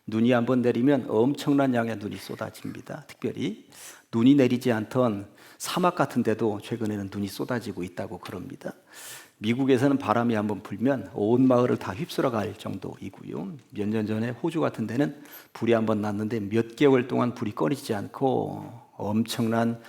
눈이 한번 내리면 엄청난 양의 눈이 쏟아집니다. 특별히 눈이 내리지 않던 사막 같은 데도 최근에는 눈이 쏟아지고 있다고 그럽니다. 미국에서는 바람이 한번 불면 온 마을을 다 휩쓸어 갈 정도이고요. 몇 년 전에 호주 같은 데는 불이 한번 났는데 몇 개월 동안 불이 꺼지지 않고 엄청난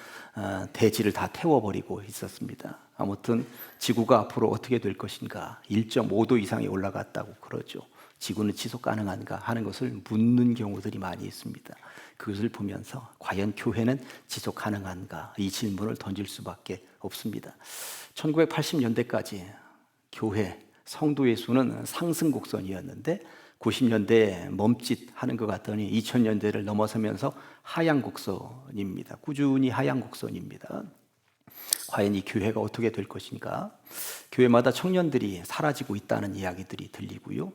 대지를 다 태워버리고 있었습니다. 아무튼 지구가 앞으로 어떻게 될 것인가, 1.5도 이상이 올라갔다고 그러죠. 지구는 지속 가능한가 하는 것을 묻는 경우들이 많이 있습니다. 그것을 보면서 과연 교회는 지속 가능한가, 이 질문을 던질 수밖에 없습니다. 1980년대까지 교회 성도의 수는 상승 곡선이었는데 90년대에 멈칫하는 것 같더니 2000년대를 넘어서면서 하향 곡선입니다. 꾸준히 하향 곡선입니다. 과연 이 교회가 어떻게 될 것인가? 교회마다 청년들이 사라지고 있다는 이야기들이 들리고요.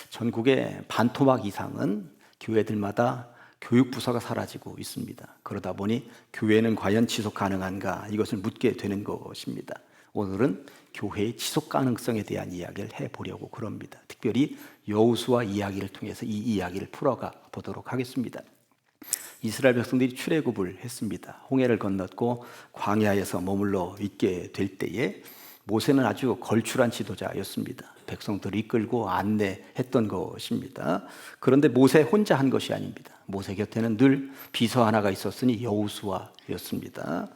전국의 반토막 이상은 교회들마다 교육부서가 사라지고 있습니다. 그러다 보니 교회는 과연 지속 가능한가? 이것을 묻게 되는 것입니다. 오늘은 교회의 지속 가능성에 대한 이야기를 해보려고 그럽니다. 특별히 여호수아 이야기를 통해서 이 이야기를 풀어가 보도록 하겠습니다. 이스라엘 백성들이 출애굽을 했습니다. 홍해를 건넜고 광야에서 머물러 있게 될 때에 모세는 아주 걸출한 지도자였습니다. 백성들을 이끌고 안내했던 것입니다. 그런데 모세 혼자 한 것이 아닙니다. 모세 곁에는 늘 비서 하나가 있었으니 여호수아였습니다.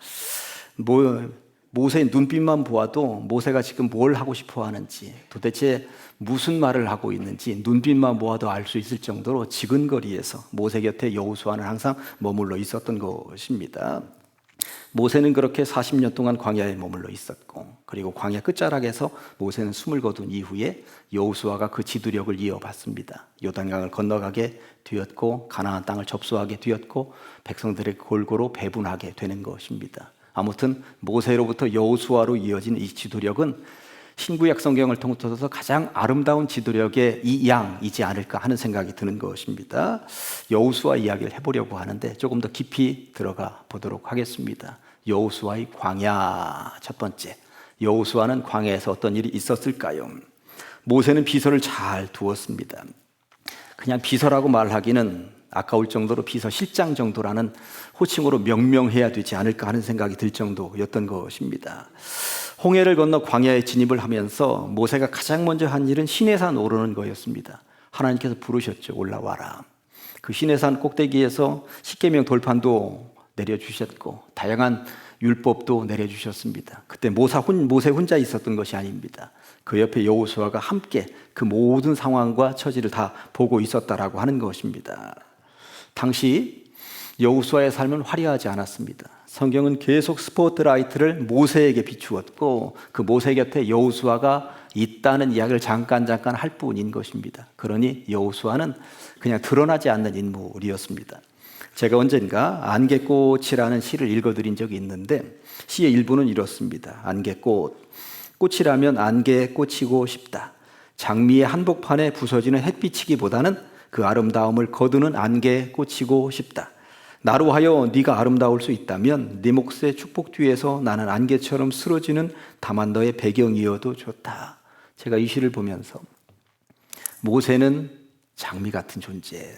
모세의 눈빛만 보아도 모세가 지금 뭘 하고 싶어 하는지, 도대체 무슨 말을 하고 있는지 눈빛만 보아도 알 수 있을 정도로 지근거리에서 모세 곁에 여호수아는 항상 머물러 있었던 것입니다. 모세는 그렇게 40년 동안 광야에 머물러 있었고, 그리고 광야 끝자락에서 모세는 숨을 거둔 이후에 여호수아가 그 지도력을 이어받습니다. 요단강을 건너가게 되었고 가나안 땅을 접수하게 되었고 백성들의 골고루 배분하게 되는 것입니다. 아무튼 모세로부터 여호수아로 이어진 이 지도력은 신구약 성경을 통틀어서 가장 아름다운 지도력의 이 양이지 않을까 하는 생각이 드는 것입니다. 여호수아 이야기를 해보려고 하는데 조금 더 깊이 들어가 보도록 하겠습니다. 여호수아의 광야. 첫 번째, 여호수아는 광야에서 어떤 일이 있었을까요? 모세는 비서를 잘 두었습니다. 그냥 비서라고 말하기는 아까울 정도로 비서실장 정도라는 호칭으로 명명해야 되지 않을까 하는 생각이 들 정도였던 것입니다. 홍해를 건너 광야에 진입을 하면서 모세가 가장 먼저 한 일은 시내산 오르는 거였습니다. 하나님께서 부르셨죠. 올라와라. 그 시내산 꼭대기에서 십계명 돌판도 내려주셨고 다양한 율법도 내려주셨습니다. 그때 모세 혼자 있었던 것이 아닙니다. 그 옆에 여호수아가 함께 그 모든 상황과 처지를 다 보고 있었다라고 하는 것입니다. 당시 여호수아의 삶은 화려하지 않았습니다. 성경은 계속 스포트라이트를 모세에게 비추었고 그 모세 곁에 여호수아가 있다는 이야기를 잠깐 할 뿐인 것입니다. 그러니 여호수아는 그냥 드러나지 않는 인물이었습니다. 제가 언젠가 안개꽃이라는 시를 읽어드린 적이 있는데 시의 일부는 이렇습니다. 안개꽃, 꽃이라면 안개에 꽂히고 싶다. 장미의 한복판에 부서지는 햇빛이기보다는 그 아름다움을 거두는 안개에 꽂히고 싶다. 나로 하여 네가 아름다울 수 있다면 네 몫의 축복 뒤에서 나는 안개처럼 쓰러지는 다만 너의 배경이어도 좋다. 제가 이 시를 보면서 모세는 장미 같은 존재,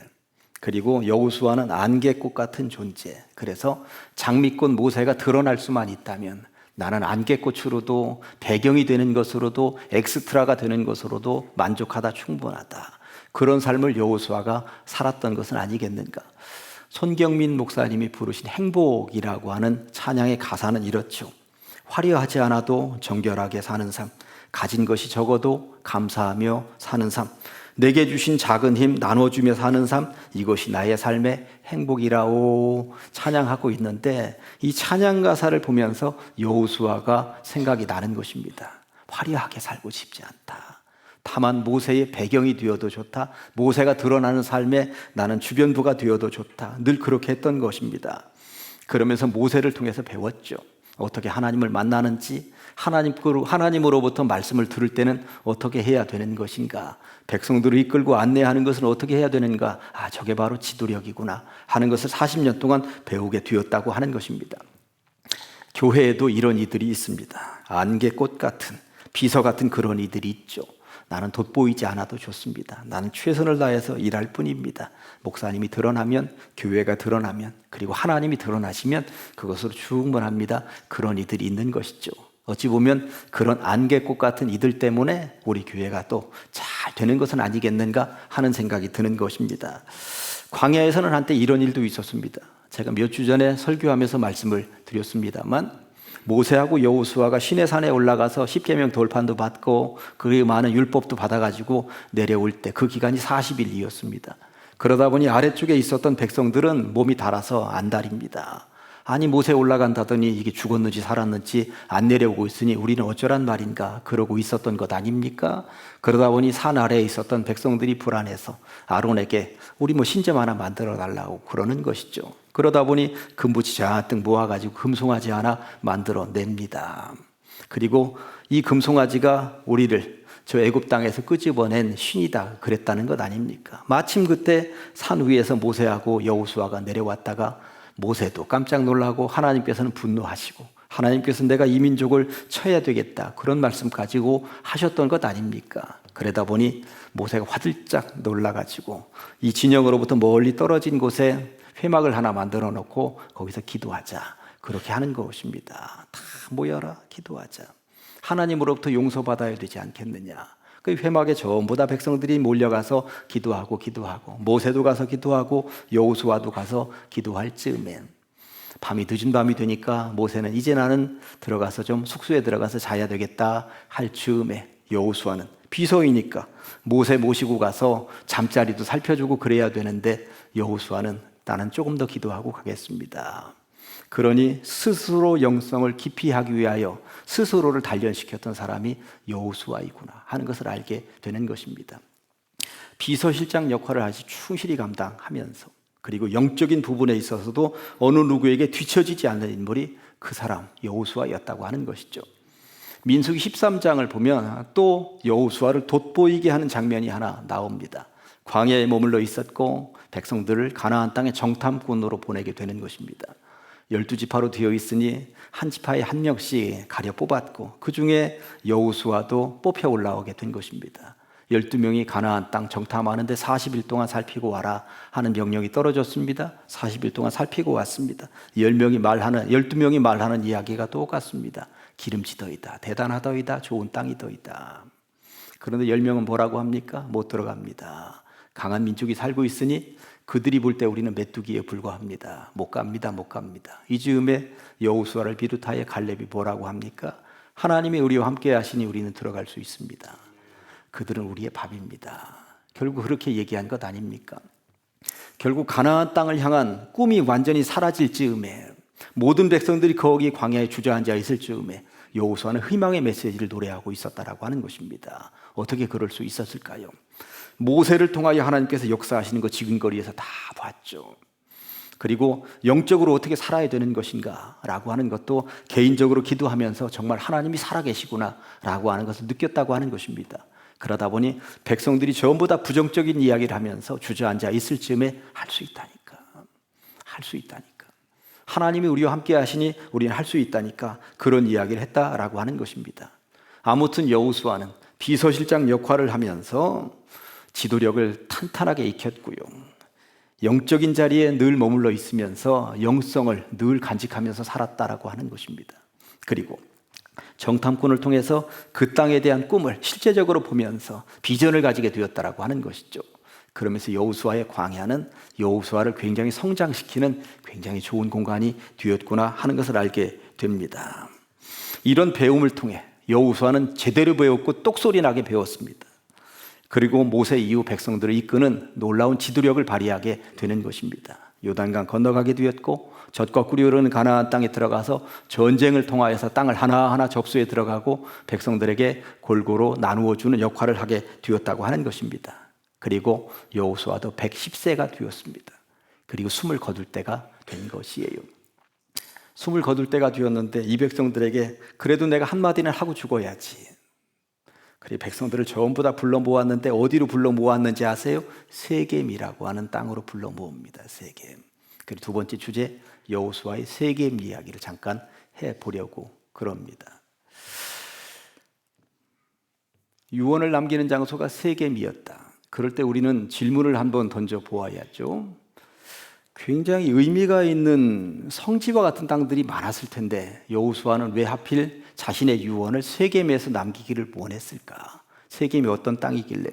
그리고 여호수아는 안개꽃 같은 존재, 그래서 장미꽃 모세가 드러날 수만 있다면 나는 안개꽃으로도 배경이 되는 것으로도 엑스트라가 되는 것으로도 만족하다 충분하다. 그런 삶을 여호수아가 살았던 것은 아니겠는가. 손경민 목사님이 부르신 행복이라고 하는 찬양의 가사는 이렇죠. 화려하지 않아도 정결하게 사는 삶, 가진 것이 적어도 감사하며 사는 삶, 내게 주신 작은 힘 나눠주며 사는 삶, 이것이 나의 삶의 행복이라고 찬양하고 있는데 이 찬양 가사를 보면서 여호수아가 생각이 나는 것입니다. 화려하게 살고 싶지 않다. 다만 모세의 배경이 되어도 좋다. 모세가 드러나는 삶에 나는 주변부가 되어도 좋다. 늘 그렇게 했던 것입니다. 그러면서 모세를 통해서 배웠죠. 어떻게 하나님을 만나는지, 하나님으로부터 말씀을 들을 때는 어떻게 해야 되는 것인가, 백성들을 이끌고 안내하는 것은 어떻게 해야 되는가, 저게 바로 지도력이구나 하는 것을 40년 동안 배우게 되었다고 하는 것입니다. 교회에도 이런 이들이 있습니다. 안개꽃 같은, 비서 같은 그런 이들이 있죠. 나는 돋보이지 않아도 좋습니다. 나는 최선을 다해서 일할 뿐입니다. 목사님이 드러나면, 교회가 드러나면, 그리고 하나님이 드러나시면 그것으로 충분합니다. 그런 이들이 있는 것이죠. 어찌 보면 그런 안개꽃 같은 이들 때문에 우리 교회가 또 잘 되는 것은 아니겠는가 하는 생각이 드는 것입니다. 광야에서는 한때 이런 일도 있었습니다. 제가 몇 주 전에 설교하면서 말씀을 드렸습니다만, 모세하고 여호수아가 시내산에 올라가서 십계명 돌판도 받고 그 많은 율법도 받아가지고 내려올 때 그 기간이 40일이었습니다. 그러다 보니 아래쪽에 있었던 백성들은 몸이 닳아서 안달입니다. 아니 모세 올라간다더니 이게 죽었는지 살았는지 안 내려오고 있으니 우리는 어쩌란 말인가 그러고 있었던 것 아닙니까? 그러다 보니 산 아래에 있었던 백성들이 불안해서 아론에게 우리 뭐 신전 하나 만들어 달라고 그러는 것이죠. 그러다 보니 금붙이 잔뜩 모아가지고 금송아지 하나 만들어 냅니다. 그리고 이 금송아지가 우리를 저 애굽 땅에서 끄집어낸 신이다 그랬다는 것 아닙니까? 마침 그때 산 위에서 모세하고 여호수아가 내려왔다가 모세도 깜짝 놀라고 하나님께서는 분노하시고 하나님께서 내가 이 민족을 쳐야 되겠다 그런 말씀 가지고 하셨던 것 아닙니까? 그러다 보니 모세가 화들짝 놀라가지고 이 진영으로부터 멀리 떨어진 곳에 회막을 하나 만들어 놓고 거기서 기도하자 그렇게 하는 것입니다. 다 모여라 기도하자. 하나님으로부터 용서받아야 되지 않겠느냐. 그 회막에 전부 다 백성들이 몰려가서 기도하고 모세도 가서 기도하고 여호수아도 가서 기도할 즈음엔 밤이 늦은 밤이 되니까 모세는 이제 나는 들어가서 좀 숙소에 들어가서 자야 되겠다 할 즈음에 여호수아는 비서이니까 모세 모시고 가서 잠자리도 살펴주고 그래야 되는데 여호수아는 나는 조금 더 기도하고 가겠습니다. 그러니 스스로 영성을 깊이 하기 위하여 스스로를 단련시켰던 사람이 여호수아이구나 하는 것을 알게 되는 것입니다. 비서실장 역할을 아주 충실히 감당하면서 그리고 영적인 부분에 있어서도 어느 누구에게 뒤처지지 않는 인물이 그 사람 여호수아였다고 하는 것이죠. 민수기 13장을 보면 또 여호수아를 돋보이게 하는 장면이 하나 나옵니다. 광야에 머물러 있었고 백성들을 가나안 땅의 정탐꾼으로 보내게 되는 것입니다. 12지파로 되어 있으니 한 지파에 한 명씩 가려 뽑았고 그 중에 여호수아도 뽑혀 올라오게 된 것입니다. 12명이 가나안 땅 정탐하는데 40일 동안 살피고 와라 하는 명령이 떨어졌습니다. 40일 동안 살피고 왔습니다. 12명이 말하는 이야기가 똑같습니다. 기름지더이다, 대단하더이다, 좋은 땅이더이다. 그런데 10명은 뭐라고 합니까? 못 들어갑니다. 강한 민족이 살고 있으니 그들이 볼 때 우리는 메뚜기에 불과합니다. 못 갑니다. 이 즈음에 여호수아를 비롯하여 갈렙이 뭐라고 합니까? 하나님이 우리와 함께 하시니 우리는 들어갈 수 있습니다. 그들은 우리의 밥입니다. 결국 그렇게 얘기한 것 아닙니까? 결국 가나안 땅을 향한 꿈이 완전히 사라질 즈음에 모든 백성들이 거기 광야에 주저앉아 있을 즈음에 여호수아는 희망의 메시지를 노래하고 있었다라고 하는 것입니다. 어떻게 그럴 수 있었을까요? 모세를 통하여 하나님께서 역사하시는 것 지근거리에서 다 봤죠. 그리고 영적으로 어떻게 살아야 되는 것인가 라고 하는 것도 개인적으로 기도하면서 정말 하나님이 살아계시구나 라고 하는 것을 느꼈다고 하는 것입니다. 그러다 보니 백성들이 전부 다 부정적인 이야기를 하면서 주저앉아 있을 즈음에 할 수 있다니까. 하나님이 우리와 함께 하시니 우리는 할 수 있다니까 그런 이야기를 했다라고 하는 것입니다. 아무튼 여호수아는 비서실장 역할을 하면서 지도력을 탄탄하게 익혔고요. 영적인 자리에 늘 머물러 있으면서 영성을 늘 간직하면서 살았다라고 하는 것입니다. 그리고 정탐꾼을 통해서 그 땅에 대한 꿈을 실제적으로 보면서 비전을 가지게 되었다라고 하는 것이죠. 그러면서 여호수아의 광야는 여호수아를 굉장히 성장시키는 굉장히 좋은 공간이 되었구나 하는 것을 알게 됩니다. 이런 배움을 통해 여호수아는 제대로 배웠고 똑소리 나게 배웠습니다. 그리고 모세 이후 백성들을 이끄는 놀라운 지도력을 발휘하게 되는 것입니다. 요단강 건너가게 되었고 젖과 꿀이 흐르는 가나안 땅에 들어가서 전쟁을 통하여서 땅을 하나하나 접수해 들어가고 백성들에게 골고루 나누어 주는 역할을 하게 되었다고 하는 것입니다. 그리고 여호수아도 110세가 되었습니다. 그리고 숨을 거둘 때가 된 것이에요. 숨을 거둘 때가 되었는데 이 백성들에게 그래도 내가 한마디는 하고 죽어야지. 그리고 백성들을 전부 다 불러 모았는데 어디로 불러 모았는지 아세요? 세겜이라고 하는 땅으로 불러 모읍니다. 세겜. 그리고 두 번째 주제 여호수아의 세겜 이야기를 잠깐 해보려고 그럽니다. 유언을 남기는 장소가 세겜이었다. 그럴 때 우리는 질문을 한번 던져 보아야죠. 굉장히 의미가 있는 성지와 같은 땅들이 많았을 텐데 여호수아는 왜 하필 자신의 유언을 세겜에서 남기기를 원했을까? 세겜이 어떤 땅이길래?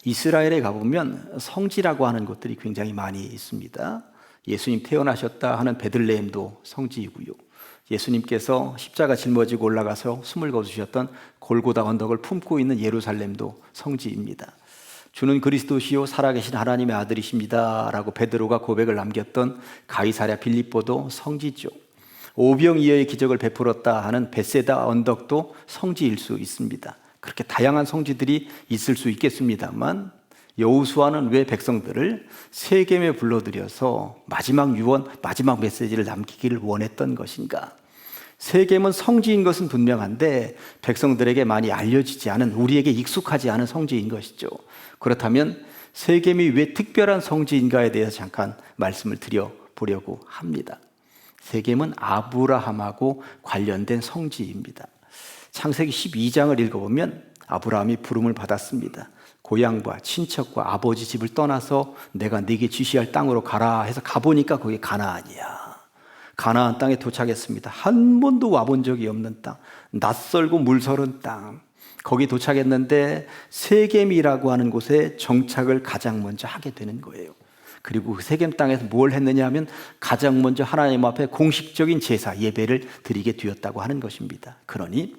이스라엘에 가보면 성지라고 하는 곳들이 굉장히 많이 있습니다. 예수님 태어나셨다 하는 베들레헴도 성지이고요. 예수님께서 십자가 짊어지고 올라가서 숨을 거두셨던 골고다 언덕을 품고 있는 예루살렘도 성지입니다. 주는 그리스도시요 살아계신 하나님의 아들이십니다 라고 베드로가 고백을 남겼던 가이사랴 빌립보도 성지죠. 오병이어의 기적을 베풀었다 하는 베세다 언덕도 성지일 수 있습니다. 그렇게 다양한 성지들이 있을 수 있겠습니다만 여호수아는 왜 백성들을 세겜에 불러들여서 마지막 유언, 마지막 메시지를 남기기를 원했던 것인가? 세겜은 성지인 것은 분명한데 백성들에게 많이 알려지지 않은, 우리에게 익숙하지 않은 성지인 것이죠. 그렇다면 세겜이 왜 특별한 성지인가에 대해서 잠깐 말씀을 드려보려고 합니다. 세겜은 아브라함하고 관련된 성지입니다. 창세기 12장을 읽어보면 아브라함이 부름을 받았습니다. 고향과 친척과 아버지 집을 떠나서 내가 네게 지시할 땅으로 가라 해서 가보니까 거기 가나안이야. 가나안 땅에 도착했습니다. 한 번도 와본 적이 없는 땅, 낯설고 물서른 땅. 거기 도착했는데 세겜이라고 하는 곳에 정착을 가장 먼저 하게 되는 거예요. 그리고 그 세겜 땅에서 뭘 했느냐 하면 가장 먼저 하나님 앞에 공식적인 제사, 예배를 드리게 되었다고 하는 것입니다. 그러니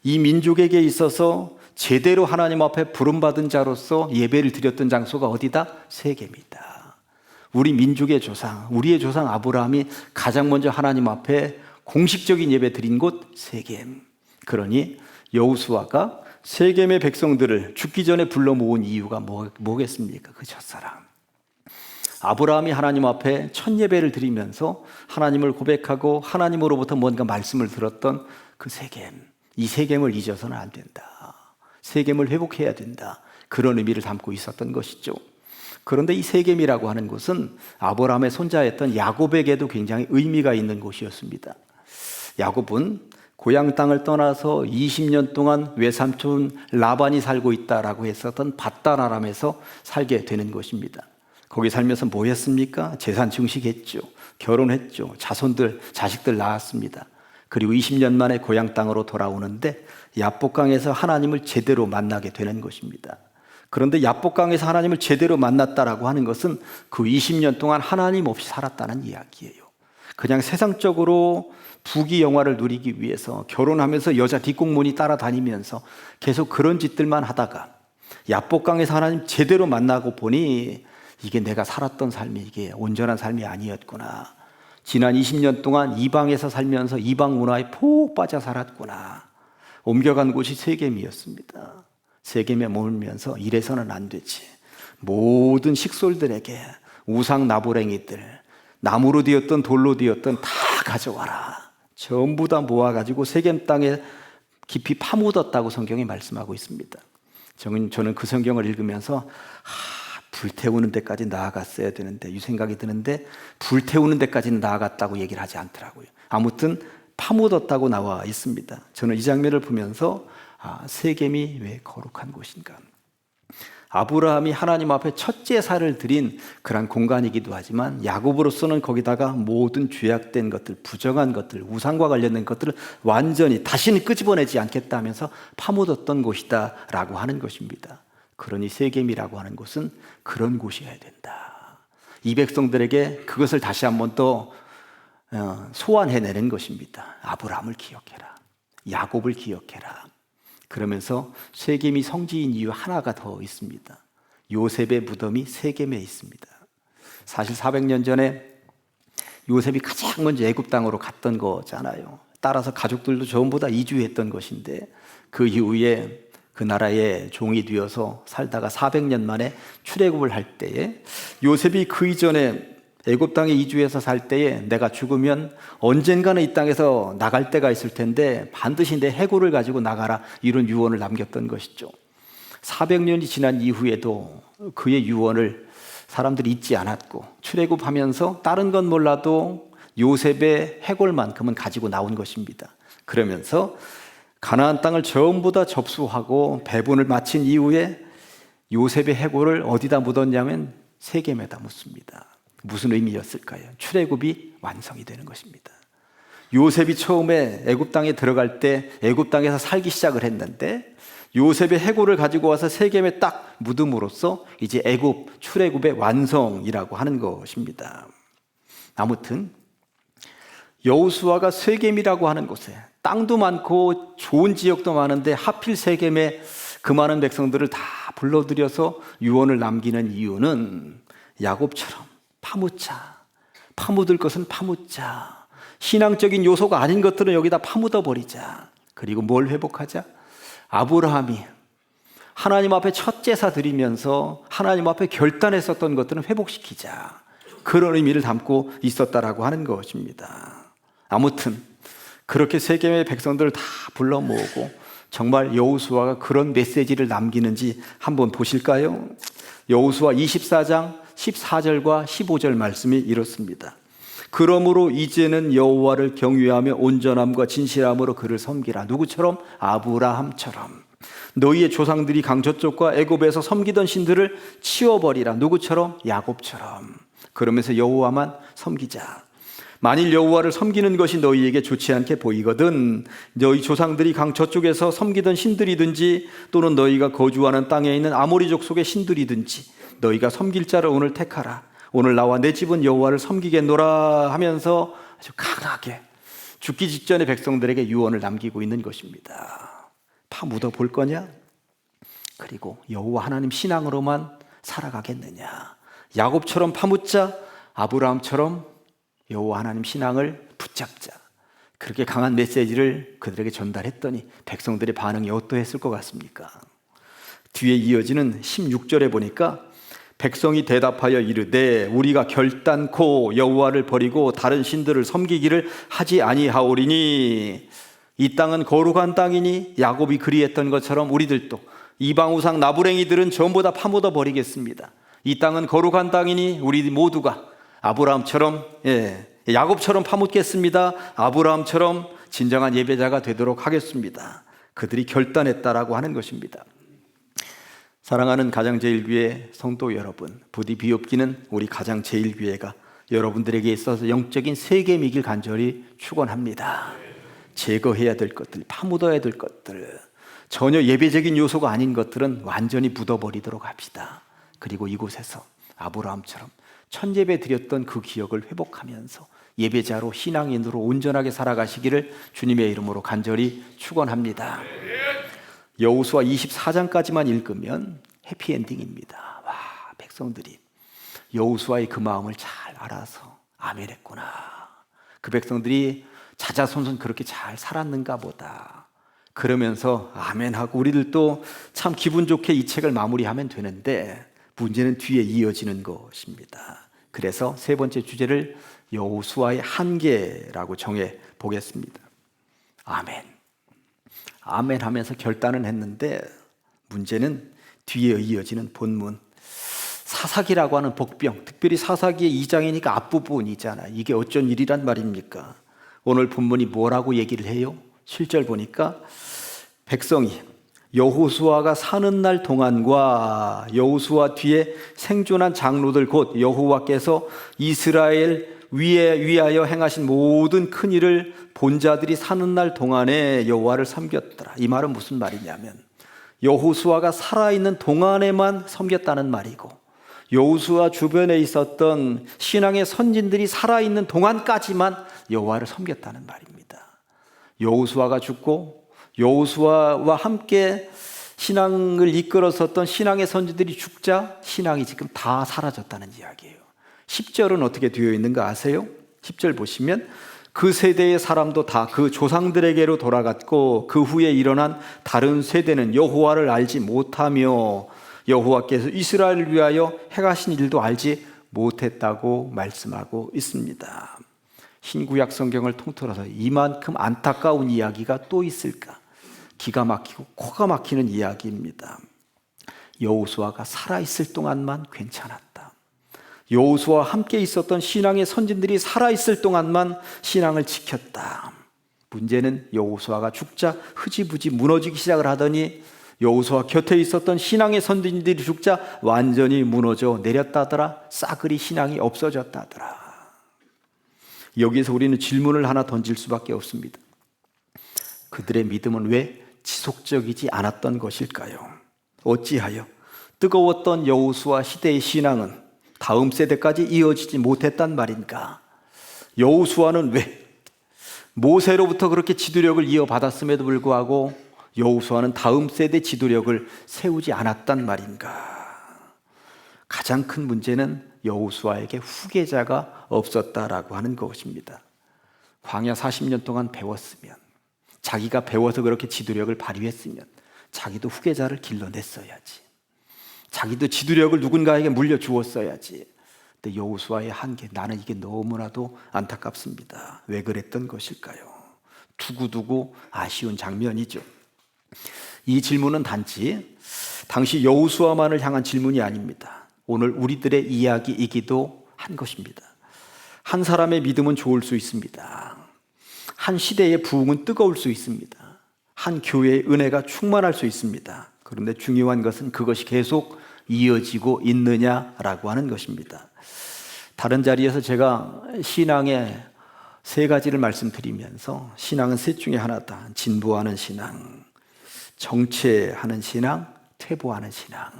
이 민족에게 있어서 제대로 하나님 앞에 부름받은 자로서 예배를 드렸던 장소가 어디다? 세겜이다. 우리 민족의 조상, 우리의 조상 아브라함이 가장 먼저 하나님 앞에 공식적인 예배 드린 곳 세겜. 그러니 여호수아가 세겜의 백성들을 죽기 전에 불러 모은 이유가 뭐겠습니까? 그 첫사랑. 아브라함이 하나님 앞에 첫 예배를 드리면서 하나님을 고백하고 하나님으로부터 뭔가 말씀을 들었던 그 세겜. 이 세겜을 잊어서는 안 된다. 세겜을 회복해야 된다. 그런 의미를 담고 있었던 것이죠. 그런데 이 세겜이라고 하는 곳은 아브라함의 손자였던 야곱에게도 굉장히 의미가 있는 곳이었습니다. 야곱은 고향 땅을 떠나서 20년 동안 외삼촌 라반이 살고 있다라고 했었던 밧단 아람에서 살게 되는 것입니다. 거기 살면서 뭐 했습니까? 재산 증식했죠. 결혼했죠. 자식들 낳았습니다. 그리고 20년 만에 고향 땅으로 돌아오는데 야복강에서 하나님을 제대로 만나게 되는 것입니다. 그런데 야복강에서 하나님을 제대로 만났다라고 하는 것은 그 20년 동안 하나님 없이 살았다는 이야기예요. 그냥 세상적으로 부귀 영화를 누리기 위해서 결혼하면서 여자 뒷공문이 따라다니면서 계속 그런 짓들만 하다가 야복강에서 하나님 제대로 만나고 보니 이게 내가 살았던 삶이 이게 온전한 삶이 아니었구나. 지난 20년 동안 이방에서 살면서 이방 문화에 푹 빠져 살았구나. 옮겨간 곳이 세겜이었습니다. 세겜에 머물면서 이래서는 안 되지. 모든 식솔들에게 우상 나부랭이들, 나무로 되었던 돌로 되었던 다 가져와라. 전부 다 모아가지고 세겜 땅에 깊이 파묻었다고 성경이 말씀하고 있습니다. 저는 그 성경을 읽으면서 불태우는 데까지 나아갔어야 되는데 이 생각이 드는데 불태우는 데까지는 나아갔다고 얘기를 하지 않더라고요. 아무튼 파묻었다고 나와 있습니다. 저는 이 장면을 보면서 세겜이 왜 거룩한 곳인가. 아브라함이 하나님 앞에 첫 제사를 드린 그런 공간이기도 하지만 야곱으로서는 거기다가 모든 죄악된 것들, 부정한 것들, 우상과 관련된 것들을 완전히 다시는 끄집어내지 않겠다 하면서 파묻었던 곳이다 라고 하는 것입니다. 그러니 세겜이라고 하는 곳은 그런 곳이어야 된다. 이 백성들에게 그것을 다시 한번 또 소환해내는 것입니다. 아브라함을 기억해라. 야곱을 기억해라. 그러면서 세겜이 성지인 이유 하나가 더 있습니다. 요셉의 무덤이 세겜에 있습니다. 사실 400년 전에 요셉이 가장 먼저 애굽 땅으로 갔던 거잖아요. 따라서 가족들도 전부 다 이주했던 것인데 그 이후에 그 나라의 종이 되어서 살다가 400년 만에 출애굽을 할 때에 요셉이 그 이전에 애굽 땅에 이주해서 살 때에 내가 죽으면 언젠가는 이 땅에서 나갈 때가 있을 텐데 반드시 내 해골을 가지고 나가라, 이런 유언을 남겼던 것이죠. 400년이 지난 이후에도 그의 유언을 사람들이 잊지 않았고 출애굽하면서 다른 건 몰라도 요셉의 해골만큼은 가지고 나온 것입니다. 그러면서 가나안 땅을 전부 다 접수하고 배분을 마친 이후에 요셉의 해골을 어디다 묻었냐면 세겜에다 묻습니다. 무슨 의미였을까요? 출애굽이 완성이 되는 것입니다. 요셉이 처음에 애굽 땅에 들어갈 때 애굽 땅에서 살기 시작을 했는데 요셉의 해골을 가지고 와서 세겜에 딱 묻음으로써 이제 애굽 출애굽의 완성이라고 하는 것입니다. 아무튼 여호수아가 세겜이라고 하는 곳에 땅도 많고 좋은 지역도 많은데 하필 세겜에 그 많은 백성들을 다 불러들여서 유언을 남기는 이유는 야곱처럼 파묻을 것은 파묻자, 신앙적인 요소가 아닌 것들은 여기다 파묻어 버리자. 그리고 뭘 회복하자? 아브라함이 하나님 앞에 첫 제사 드리면서 하나님 앞에 결단했었던 것들은 회복시키자. 그런 의미를 담고 있었다라고 하는 것입니다. 아무튼 그렇게 세겜의 백성들을 다 불러 모으고 정말 여호수아가 그런 메시지를 남기는지 한번 보실까요? 여호수아 24장 14절과 15절 말씀이 이렇습니다. 그러므로 이제는 여호와를 경외하며 온전함과 진실함으로 그를 섬기라. 누구처럼? 아브라함처럼. 너희의 조상들이 강저쪽과 애굽에서 섬기던 신들을 치워버리라. 누구처럼? 야곱처럼. 그러면서 여호와만 섬기자. 만일 여호와를 섬기는 것이 너희에게 좋지 않게 보이거든 너희 조상들이 강 저쪽에서 섬기던 신들이든지 또는 너희가 거주하는 땅에 있는 아모리 족속의 신들이든지 너희가 섬길 자를 오늘 택하라. 오늘 나와 내 집은 여호와를 섬기겠노라 하면서 아주 강하게 죽기 직전에 백성들에게 유언을 남기고 있는 것입니다. 파묻어 볼 거냐? 그리고 여호와 하나님 신앙으로만 살아가겠느냐? 야곱처럼 파묻자, 아브라함처럼 여호와 하나님 신앙을 붙잡자. 그렇게 강한 메시지를 그들에게 전달했더니 백성들의 반응이 어떠했을 것 같습니까? 뒤에 이어지는 16절에 보니까 백성이 대답하여 이르되 우리가 결단코 여호와를 버리고 다른 신들을 섬기기를 하지 아니하오리니 이 땅은 거룩한 땅이니 야곱이 그리했던 것처럼 우리들도 이방 우상 나부랭이들은 전부 다 파묻어 버리겠습니다. 이 땅은 거룩한 땅이니 우리 모두가 아브라함처럼 야곱처럼 파묻겠습니다. 아브라함처럼 진정한 예배자가 되도록 하겠습니다. 그들이 결단했다라고 하는 것입니다. 사랑하는 가장제일교회 성도 여러분, 부디 비옵기는 우리 가장제일교회가 여러분들에게 있어서 영적인 세겜이길 간절히 축원합니다. 제거해야 될 것들, 파묻어야 될 것들, 전혀 예배적인 요소가 아닌 것들은 완전히 묻어버리도록 합시다. 그리고 이곳에서 아브라함처럼 첫 예배 드렸던 그 기억을 회복하면서 예배자로 신앙인으로 온전하게 살아가시기를 주님의 이름으로 간절히 축원합니다. 여호수아 24장까지만 읽으면 해피엔딩입니다. 와, 백성들이 여호수아의 그 마음을 잘 알아서 아멘했구나. 그 백성들이 자자손손 그렇게 잘 살았는가 보다. 그러면서 아멘하고 우리들도 참 기분 좋게 이 책을 마무리하면 되는데 문제는 뒤에 이어지는 것입니다. 그래서 세 번째 주제를 여호수아의 한계라고 정해 보겠습니다. 아멘. 아멘 하면서 결단은 했는데 문제는 뒤에 이어지는 본문 사사기라고 하는 복병, 특별히 사사기의 2장이니까 앞부분이잖아. 이게 어쩐 일이란 말입니까? 오늘 본문이 뭐라고 얘기를 해요? 7절 보니까 백성이 여호수아가 사는 날 동안과 여호수아 뒤에 생존한 장로들 곧 여호와께서 이스라엘 위하여 행하신 모든 큰 일을 본 자들이 사는 날 동안에 여호와를 섬겼더라. 이 말은 무슨 말이냐면 여호수아가 살아있는 동안에만 섬겼다는 말이고 여호수아 주변에 있었던 신앙의 선진들이 살아있는 동안까지만 여호와를 섬겼다는 말입니다. 여호수아가 죽고 여호수아와 함께 신앙을 이끌었었던 신앙의 선지들이 죽자 신앙이 지금 다 사라졌다는 이야기예요. 10절은 어떻게 되어 있는가 아세요? 10절 보시면 그 세대의 사람도 다 그 조상들에게로 돌아갔고 그 후에 일어난 다른 세대는 여호와를 알지 못하며 여호와께서 이스라엘을 위하여 행하신 일도 알지 못했다고 말씀하고 있습니다. 신구약 성경을 통틀어서 이만큼 안타까운 이야기가 또 있을까? 기가 막히고 코가 막히는 이야기입니다. 여호수아가 살아있을 동안만 괜찮았다. 여호수아와 함께 있었던 신앙의 선진들이 살아있을 동안만 신앙을 지켰다. 문제는 여호수아가 죽자 흐지부지 무너지기 시작을 하더니 여호수아 곁에 있었던 신앙의 선진들이 죽자 완전히 무너져 내렸다더라. 싸그리 신앙이 없어졌다더라. 여기에서 우리는 질문을 하나 던질 수밖에 없습니다. 그들의 믿음은 왜 지속적이지 않았던 것일까요? 어찌하여 뜨거웠던 여호수아 시대의 신앙은 다음 세대까지 이어지지 못했단 말인가? 여호수아는 왜 모세로부터 그렇게 지도력을 이어받았음에도 불구하고 여호수아는 다음 세대 지도력을 세우지 않았단 말인가? 가장 큰 문제는 여호수아에게 후계자가 없었다라고 하는 것입니다. 광야 40년 동안 배웠으면, 자기가 배워서 그렇게 지도력을 발휘했으면 자기도 후계자를 길러냈어야지. 자기도 지도력을 누군가에게 물려주었어야지. 근데 여호수아의 한계, 나는 이게 너무나도 안타깝습니다. 왜 그랬던 것일까요? 두고두고 아쉬운 장면이죠. 이 질문은 단지 당시 여호수아만을 향한 질문이 아닙니다. 오늘 우리들의 이야기이기도 한 것입니다. 한 사람의 믿음은 좋을 수 있습니다. 한 시대의 부흥은 뜨거울 수 있습니다. 한 교회의 은혜가 충만할 수 있습니다. 그런데 중요한 것은 그것이 계속 이어지고 있느냐라고 하는 것입니다. 다른 자리에서 제가 신앙의 세 가지를 말씀드리면서 신앙은 셋 중에 하나다. 진보하는 신앙, 정체하는 신앙, 퇴보하는 신앙.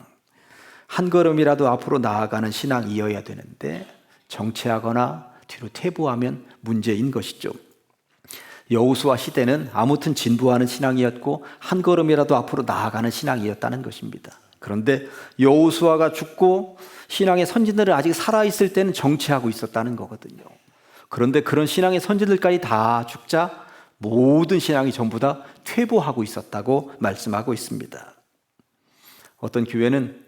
한 걸음이라도 앞으로 나아가는 신앙이어야 되는데 정체하거나 뒤로 퇴보하면 문제인 것이죠. 여호수아 시대는 아무튼 진보하는 신앙이었고 한 걸음이라도 앞으로 나아가는 신앙이었다는 것입니다. 그런데 여호수아가 죽고 신앙의 선진들은 아직 살아있을 때는 정체하고 있었다는 거거든요. 그런데 그런 신앙의 선진들까지 다 죽자 모든 신앙이 전부 다 퇴보하고 있었다고 말씀하고 있습니다. 어떤 교회는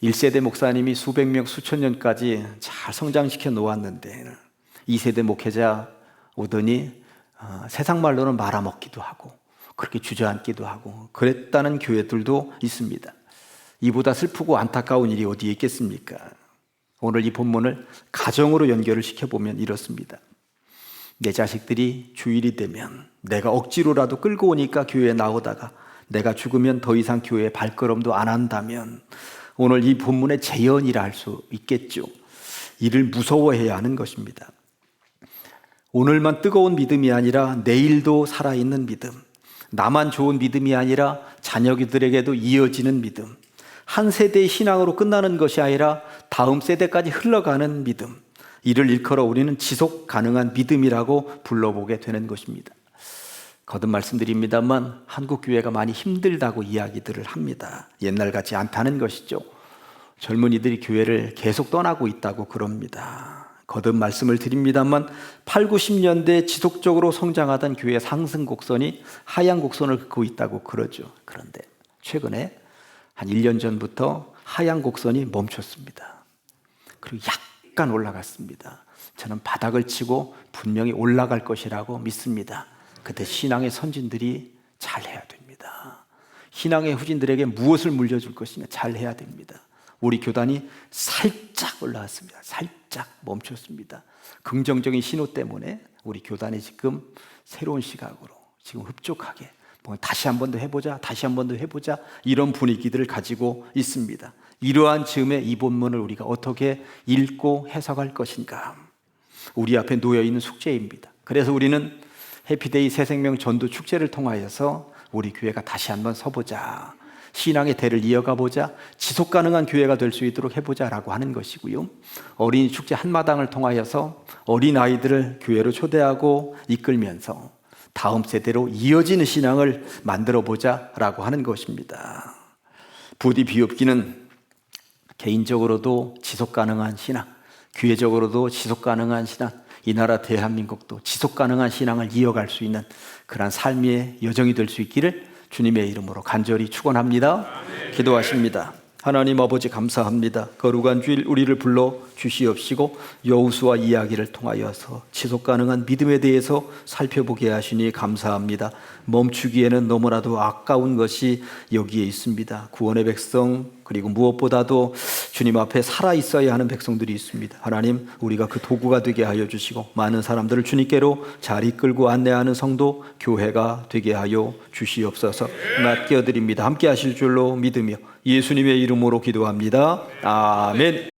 1세대 목사님이 수백 명, 수천 년까지 잘 성장시켜 놓았는데 2세대 목회자 오더니 세상 말로는 말아먹기도 하고 그렇게 주저앉기도 하고 그랬다는 교회들도 있습니다. 이보다 슬프고 안타까운 일이 어디에 있겠습니까? 오늘 이 본문을 가정으로 연결을 시켜보면 이렇습니다. 내 자식들이 주일이 되면 내가 억지로라도 끌고 오니까 교회에 나오다가 내가 죽으면 더 이상 교회에 발걸음도 안 한다면 오늘 이 본문의 재현이라 할 수 있겠죠. 이를 무서워해야 하는 것입니다. 오늘만 뜨거운 믿음이 아니라 내일도 살아있는 믿음, 나만 좋은 믿음이 아니라 자녀들에게도 이어지는 믿음, 한 세대의 신앙으로 끝나는 것이 아니라 다음 세대까지 흘러가는 믿음, 이를 일컬어 우리는 지속 가능한 믿음이라고 불러보게 되는 것입니다. 거듭 말씀드립니다만 한국 교회가 많이 힘들다고 이야기들을 합니다. 옛날 같지 않다는 것이죠. 젊은이들이 교회를 계속 떠나고 있다고 그럽니다. 거듭 말씀을 드립니다만 8, 90년대 지속적으로 성장하던 교회 상승 곡선이 하향 곡선을 긋고 있다고 그러죠. 그런데 최근에 한 1년 전부터 하향 곡선이 멈췄습니다. 그리고 약간 올라갔습니다. 저는 바닥을 치고 분명히 올라갈 것이라고 믿습니다. 그때 신앙의 선진들이 잘해야 됩니다. 신앙의 후진들에게 무엇을 물려줄 것이냐 잘해야 됩니다. 우리 교단이 살짝 올라왔습니다. 살짝 멈췄습니다. 긍정적인 신호 때문에 우리 교단이 지금 새로운 시각으로 지금 흡족하게 다시 한 번 더 해보자, 다시 한 번 더 해보자 이런 분위기들을 가지고 있습니다. 이러한 즈음에 이 본문을 우리가 어떻게 읽고 해석할 것인가? 우리 앞에 놓여있는 숙제입니다. 그래서 우리는 해피데이 새생명 전도 축제를 통하여서 우리 교회가 다시 한번 서보자, 신앙의 대를 이어가 보자, 지속 가능한 교회가 될 수 있도록 해보자라고 하는 것이고요. 어린이 축제 한마당을 통하여서 어린아이들을 교회로 초대하고 이끌면서 다음 세대로 이어지는 신앙을 만들어 보자라고 하는 것입니다. 부디 비옵기는 개인적으로도 지속 가능한 신앙, 교회적으로도 지속 가능한 신앙, 이 나라 대한민국도 지속 가능한 신앙을 이어갈 수 있는 그런 삶의 여정이 될 수 있기를 주님의 이름으로 간절히 축원합니다. 기도하십니다. 하나님 아버지 감사합니다. 거룩한 주일 우리를 불러 주시옵시고 여호수아 이야기를 통하여서 지속 가능한 믿음에 대해서 살펴보게 하시니 감사합니다. 멈추기에는 너무나도 아까운 것이 여기에 있습니다. 구원의 백성 그리고 무엇보다도 주님 앞에 살아 있어야 하는 백성들이 있습니다. 하나님, 우리가 그 도구가 되게 하여 주시고 많은 사람들을 주님께로 잘 이끌고 안내하는 성도, 교회가 되게 하여 주시옵소서. 맡겨드립니다. 함께 하실 줄로 믿으며 예수님의 이름으로 기도합니다. 아멘.